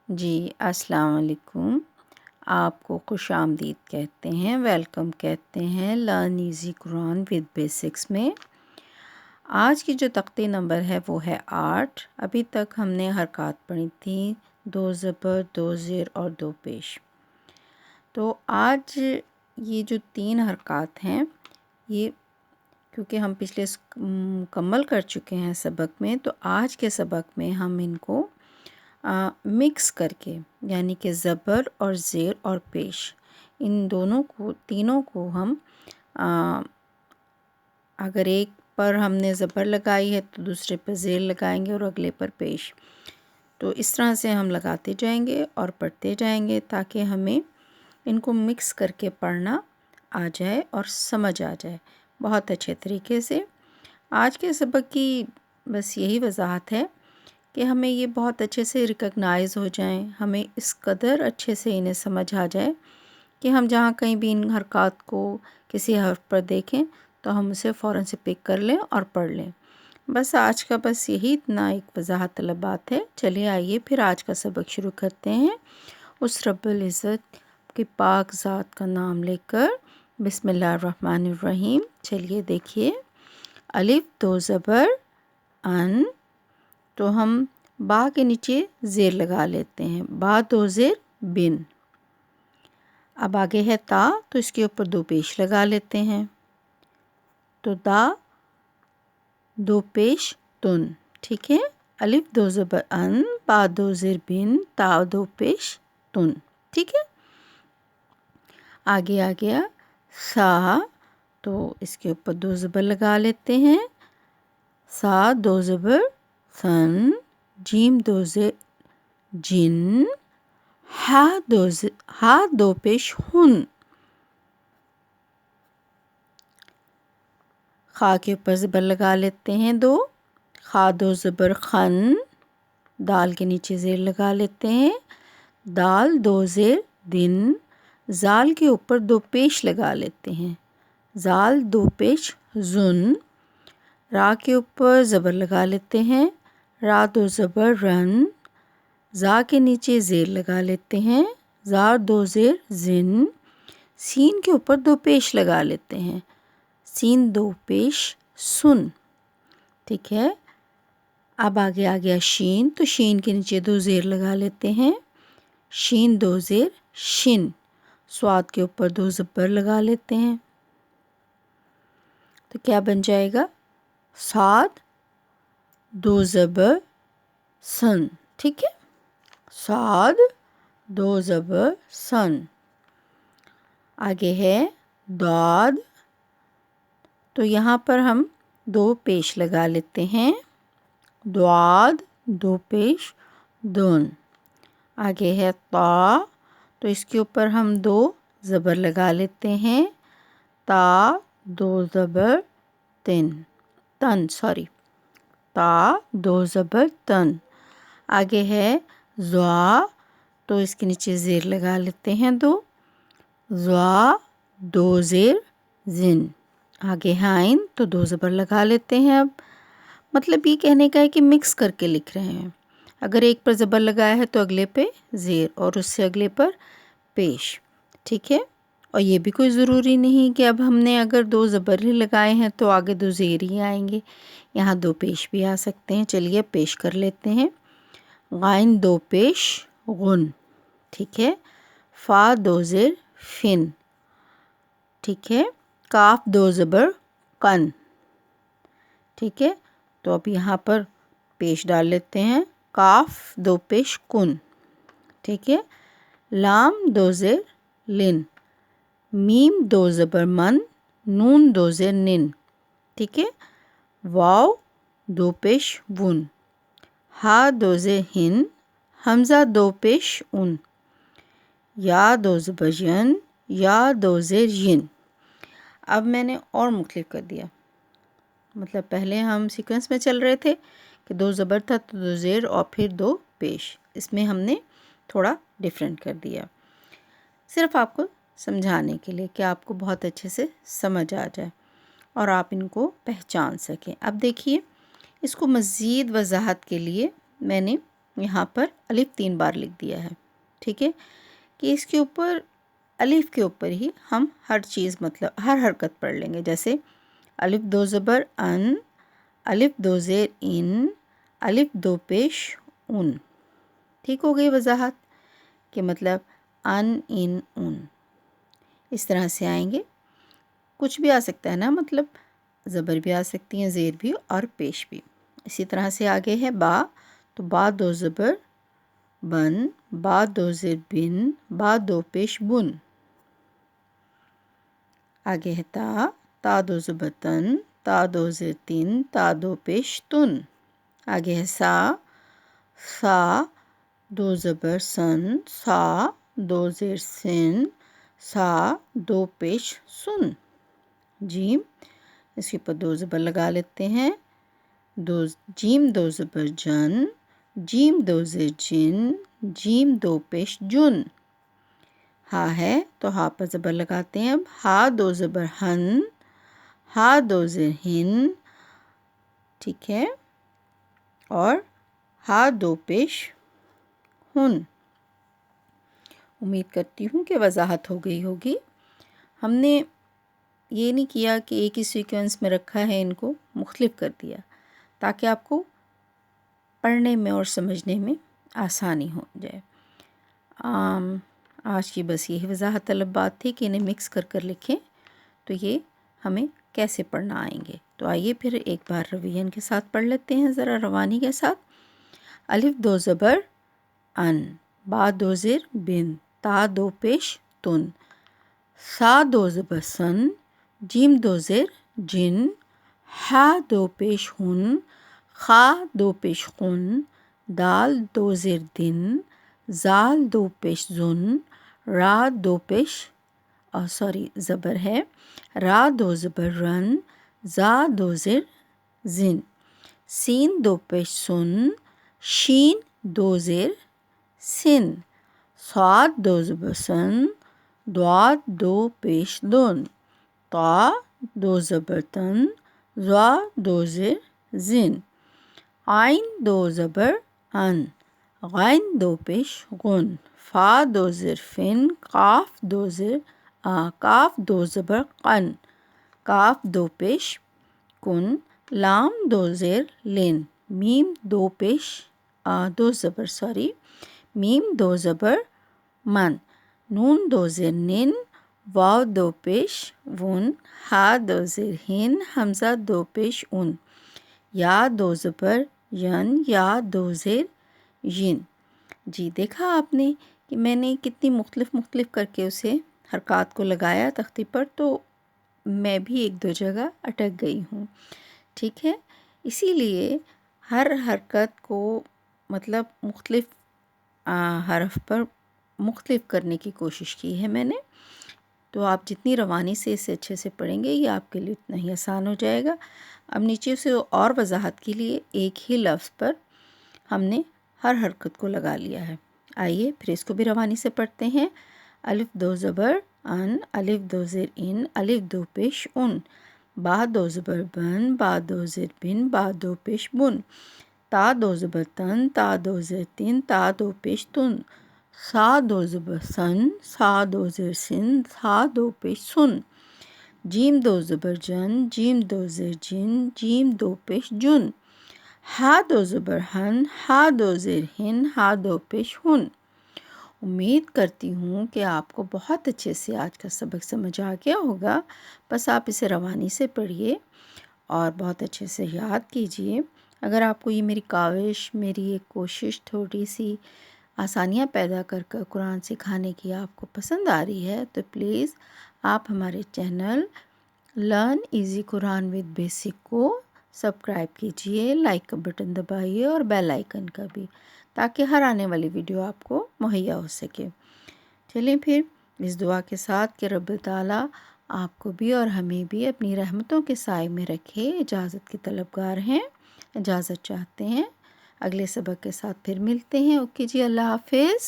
جی السلام علیکم. آپ کو خوش آمدید کہتے ہیں، ویلکم کہتے ہیں learn easy Quran with basics میں. آج کی جو تختی نمبر ہے وہ ہے 8. ابھی تک ہم نے حرکات پڑھی تھیں، 2 زبر، 2 زیر اور 2 پیش. تو آج یہ جو 3 حرکات ہیں، یہ کیونکہ ہم پچھلے مکمل کر چکے ہیں سبق میں، تو آج کے سبق میں ہم ان کو مکس کر کے، یعنی کہ زبر اور زیر اور پیش، ان تینوں کو ہم اگر ایک پر ہم نے زبر لگائی ہے تو دوسرے پر زیر لگائیں گے اور اگلے پر پیش. تو اس طرح سے ہم لگاتے جائیں گے اور پڑھتے جائیں گے تاکہ ہمیں ان کو مکس کر کے پڑھنا آ جائے اور سمجھ آ جائے بہت اچھے طریقے سے. آج کے سبق کی بس یہی وضاحت ہے کہ ہمیں یہ بہت اچھے سے ریکگنائز ہو جائیں، ہمیں اس قدر اچھے سے انہیں سمجھ آ جائے کہ ہم جہاں کہیں بھی ان حرکات کو کسی حرف پر دیکھیں تو ہم اسے فوراً سے پک کر لیں اور پڑھ لیں. بس آج کا بس یہی اتنا ایک وضاحت طلب بات ہے. چلیے آئیے پھر آج کا سبق شروع کرتے ہیں. اس رب العزت کی پاک ذات کا نام لے کر. بسم اللہ الرحمن الرحیم. چلیے دیکھیے، الف 2 زبر ان، تو ہم با کے نیچے زیر لگا لیتے ہیں، با 2 زیر بن. اب آگے ہے تا، تو اس کے اوپر 2 پیش لگا لیتے ہیں، تو دا 2 پیش تن. ٹھیک ہے، الف 2 زبر ان، با 2 زیر بن، تا 2 پیش تن. ٹھیک ہے، آگے آ گیا سا، تو اس کے اوپر 2 زبر لگا لیتے ہیں، سا 2 زبر سن، جیم 2 زیر جن، ہا 2 پیش ہن. خا کے اوپر زبر لگا لیتے ہیں 2، خا 2 زبر خن، دال کے نیچے زیر لگا لیتے ہیں، دال 2 زیر دن، زال کے اوپر 2 پیش لگا لیتے ہیں، زال 2 پیش زن. را کے اوپر زبر لگا لیتے ہیں، را 2 زبر رن، زا کے نیچے زیر لگا لیتے ہیں، زار 2 زیر زن. سین کے اوپر 2 پیش لگا لیتے ہیں، سین 2 پیش سن. ٹھیک ہے، اب آگے آ گیا شین، تو شین کے نیچے 2 زیر لگا لیتے ہیں، شین 2 زیر شن. سواد کے اوپر 2 زبر لگا لیتے ہیں، تو کیا بن جائے گا؟ ساد 2 زبر سن. ٹھیک ہے، ساد 2 زبر سن. آگے ہے داد، تو یہاں پر ہم 2 پیش لگا لیتے ہیں، دواد 2 پیش دون. آگے ہے تا، تو اس کے اوپر ہم 2 زبر لگا لیتے ہیں، تا 2 زبر تن، تا 2 زبر تن. آگے ہے زوا، تو اس کے نیچے زیر لگا لیتے ہیں 2، زوا 2 زیر زن. آگے ہائن، تو 2 زبر لگا لیتے ہیں. اب مطلب یہ کہنے کا ہے کہ مکس کر کے لکھ رہے ہیں، اگر ایک پر زبر لگایا ہے تو اگلے پہ زیر اور اس سے اگلے پر پیش. ٹھیک ہے، اور یہ بھی کوئی ضروری نہیں کہ اب ہم نے اگر 2 زبر ہی لگائے ہیں تو آگے 2 زیر ہی آئیں گے، یہاں 2 پیش بھی آ سکتے ہیں. چلیے پیش کر لیتے ہیں. غائن 2 پیش غن. ٹھیک ہے، فا 2 زیر فن. ٹھیک ہے، کاف 2 زبر قن. ٹھیک ہے، تو اب یہاں پر پیش ڈال لیتے ہیں، کاف 2 پیش کن. ٹھیک ہے، لام 2 زیر لن، میم 2 زبر من، نون 2 زیر نن. ٹھیک ہے، واو 2 پیش ون، ہا 2 زیر ہن، حمزہ 2 پیش ان، یا 2 زبر ین، یا 2 زیر ین. اب میں نے اور مختلف کر دیا، مطلب پہلے ہم سیکوینس میں چل رہے تھے کہ 2 زبر تھا تو 2 زیر اور پھر 2 پیش، اس میں ہم نے تھوڑا ڈیفرنٹ کر دیا صرف آپ کو سمجھانے کے لیے کہ آپ کو بہت اچھے سے سمجھ آ جائے اور آپ ان کو پہچان سکیں. اب دیکھیے، اس کو مزید وضاحت کے لیے میں نے یہاں پر الف 3 بار لکھ دیا ہے، ٹھیک ہے، کہ اس کے اوپر الف کے اوپر ہی ہم ہر چیز مطلب ہر حرکت پڑھ لیں گے. جیسے الف 2 زبر ان، الف 2 زیر ان، الف 2 پیش ان. ٹھیک ہو گئی وضاحت کہ مطلب ان ان ان اس طرح سے آئیں گے. کچھ بھی آ سکتا ہے نا، مطلب زبر بھی آ سکتی ہیں، زیر بھی اور پیش بھی. اسی طرح سے آگے ہے با، تو با 2 زبر بن، با 2 زیر بن، با 2 پیش بن. آگے ہے تا، تا 2 زبر تن، تا 2 زیر تن، تا 2 پیش تن. آگے ہے سا، سا 2 زبر سن، سا 2 زیر سن، سا 2 پیش سن. جیم، اس کے اوپر 2 زبر لگا لیتے ہیں. جیم 2 زبر جن، جیم 2 زیر جن، جیم 2 پیش جن. ہا ہے تو ہا پر زبر لگاتے ہیں. اب ہا 2 زبر ہن، ہا 2 زیر ہن، ٹھیک ہے، اور ہا 2 پیش ہن. امید کرتی ہوں کہ وضاحت ہو گئی ہوگی. ہم نے یہ نہیں کیا کہ ایک ہی سیکوینس میں رکھا ہے، ان کو مختلف کر دیا تاکہ آپ کو پڑھنے میں اور سمجھنے میں آسانی ہو جائے. آج کی بس یہی وضاحت طلب بات تھی کہ انہیں مکس کر کر لکھیں تو یہ ہمیں کیسے پڑھنا آئیں گے. تو آئیے پھر ایک بار رویین کے ساتھ پڑھ لیتے ہیں ذرا روانی کے ساتھ. الف 2 زبر ان، با 2 زیر بن، تا 2 پیش تن، سا 2 زبر سن، جیم 2 زیر جن، ہا 2 پیش ہن، خا 2 پیش خن، دال 2 زیر دن، زال 2 پیش زن، را 2 پیش زبر ہے، را 2 زبر رن، زا 2 زیر زن، سین 2 پیش سن، شین 2 زیر سن، صاد 2 زبر سن، دواد 2 پیش دن، طا 2 زبر تن، زا 2 زیر زن، عین 2 زبر ان، غین 2 پیش غن، فا 2 زیر فن، قاف 2 زبر قن، کاف 2 پیش کن، لام 2 زیر لن، میم 2 پیش 2 زبر میم 2 زبر من، نون 2 زیر نن، واو 2 پیش ون، ہا 2 زیر ہن، حمزہ 2 پیش ان، یا 2 زبر ین، یا 2 زیر ین. جی دیکھا آپ نے کہ میں نے کتنی مختلف کر کے اسے حرکات کو لگایا تختی پر، تو میں بھی 1-2 جگہ اٹک گئی ہوں. ٹھیک ہے، اسی لیے ہر حرکت کو مطلب مختلف حرف پر مختلف کرنے کی کوشش کی ہے میں نے. تو آپ جتنی روانی سے اسے اچھے سے پڑھیں گے یہ آپ کے لیے اتنا ہی آسان ہو جائے گا. اب نیچے سے اور وضاحت کے لیے ایک ہی لفظ پر ہم نے ہر حرکت کو لگا لیا ہے. آئیے پھر اس کو بھی روانی سے پڑھتے ہیں. الف 2 زبر ان، الف 2 زیر ان، الف 2 پیش ان، با 2 زبر بن، با 2 زیر بن، با 2 پیش بن، تا 2 زبر تن، تا 2 زیر تن، تا 2 پیش تن، سا 2 زبر سن، سا 2 زیر سن، سا 2 پیش سن، جیم 2 زبر جن، جیم 2 زیر جن، جیم 2 پیش جن، ہا 2 زبر ہن، ہا 2 زیر ہن، ہا 2 پیش ہن. امید کرتی ہوں کہ آپ کو بہت اچھے سے آج کا سبق سمجھ آ گیا ہوگا. بس آپ اسے روانی سے پڑھیے اور بہت اچھے سے یاد کیجیے. اگر آپ کو یہ میری کاوش، میری ایک کوشش تھوڑی سی آسانیاں پیدا کر قرآن سکھانے کی آپ کو پسند آ رہی ہے تو پلیز آپ ہمارے channel learn easy Quran with basic کو سبسکرائب کیجیے، لائک کا بٹن دبائیے اور بیل آئیکن کا بھی، تاکہ ہر آنے والی ویڈیو آپ کو مہیا ہو سکے. چلیں پھر اس دعا کے ساتھ کہ رب تعالیٰ آپ کو بھی اور ہمیں بھی اپنی رحمتوں کے سائے میں رکھے. اجازت کی طلبگار ہیں، اجازت چاہتے ہیں. اگلے سبق کے ساتھ پھر ملتے ہیں. اوکے جی، اللہ حافظ.